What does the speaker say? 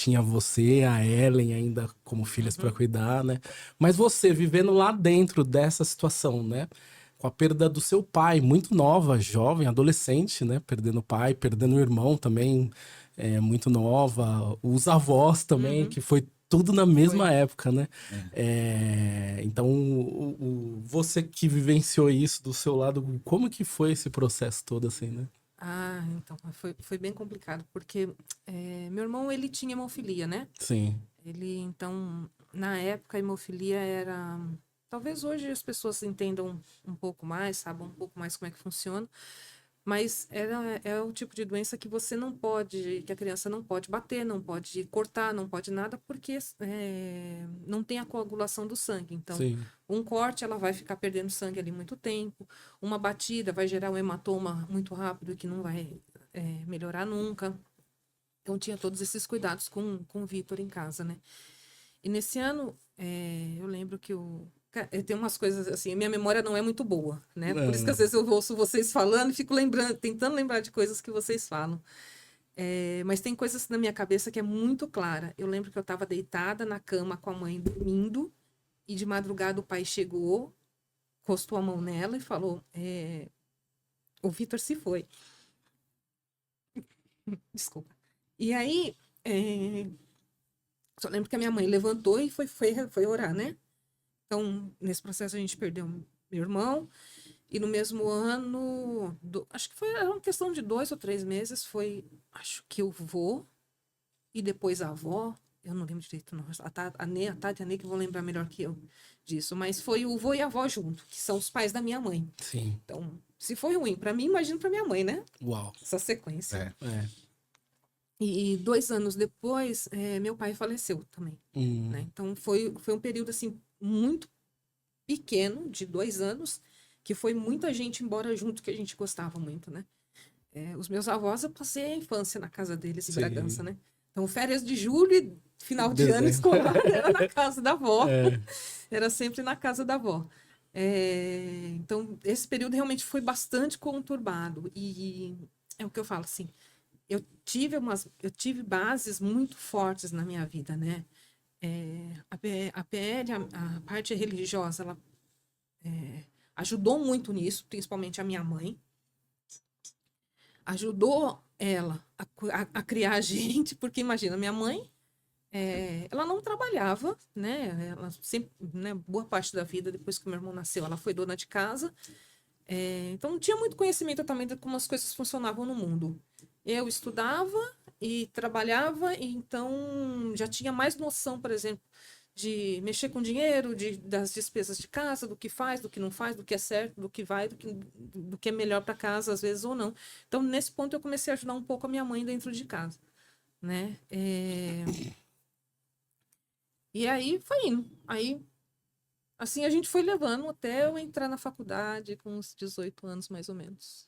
tinha você, a Ellen ainda como filhas para Uhum. cuidar, né? Mas você vivendo lá dentro dessa situação, né? Com a perda do seu pai, muito nova, jovem, adolescente, né? Perdendo o pai, perdendo o irmão também, muito nova. Os avós também, Uhum. que foi tudo na Foi. mesma época, né? É. Então, você que vivenciou isso do seu lado, como que foi esse processo todo, assim, né? Ah, então, foi bem complicado, porque meu irmão, ele tinha hemofilia, né? Sim, Ele, então, na época, a hemofilia era... Talvez hoje as pessoas entendam um pouco mais, saibam um pouco mais como é que funciona, mas é o tipo de doença que você não pode, que a criança não pode bater, não pode cortar, não pode nada, porque não tem a coagulação do sangue. Então, sim. um corte, ela vai ficar perdendo sangue ali muito tempo, uma batida vai gerar um hematoma muito rápido que não vai melhorar nunca. Então, tinha todos esses cuidados com o Vitor em casa, né? E nesse ano, eu lembro que tem umas coisas assim, minha memória não é muito boa, né? Por isso que às vezes eu ouço vocês falando e fico lembrando, tentando lembrar de coisas que vocês falam. Mas tem coisas na minha cabeça que é muito clara. Eu lembro que eu estava deitada na cama com a mãe dormindo e de madrugada o pai chegou, encostou a mão nela e falou: o Vitor se foi. Desculpa. E aí, só lembro que a minha mãe levantou e foi orar, né? Então, nesse processo a gente perdeu meu irmão. E no mesmo ano, acho que era uma questão de 2 ou 3 meses, acho que o vô e depois a avó, eu não lembro direito, não. A Tati e a Ney que vão lembrar melhor que eu disso, mas foi o vô e a avó junto, que são os pais da minha mãe. Sim. Então, se foi ruim para mim, imagino para minha mãe, né? Uau. Essa sequência. É. É. E 2 anos depois, meu pai faleceu também, né? Hum. Então, foi um período, assim, muito pequeno, de 2 anos, que foi muita gente embora junto, que a gente gostava muito, né? Os meus avós, eu passei a infância na casa deles, em Bragança, Sim. né? Então, férias de julho e final de ano Desenho. escolar era na casa da avó. É. Era sempre na casa da avó. Então, esse período realmente foi bastante conturbado. E é o que eu falo, assim, eu tive bases muito fortes na minha vida, né? A PL, a parte religiosa, ela ajudou muito nisso, principalmente a minha mãe. Ajudou ela a criar a gente, porque imagina, minha mãe, ela não trabalhava, né? Ela sempre, né, boa parte da vida, depois que meu irmão nasceu, ela foi dona de casa. Então, não tinha muito conhecimento também de como as coisas funcionavam no mundo. Eu estudava e trabalhava, e então já tinha mais noção, por exemplo, de mexer com dinheiro, das despesas de casa, do que faz, do que não faz, do que é certo, do que vai, do que é melhor para casa, às vezes, ou não. Então, nesse ponto, eu comecei a ajudar um pouco a minha mãe dentro de casa, né? E aí foi indo. Aí, assim, a gente foi levando até eu entrar na faculdade com uns 18 anos, mais ou menos.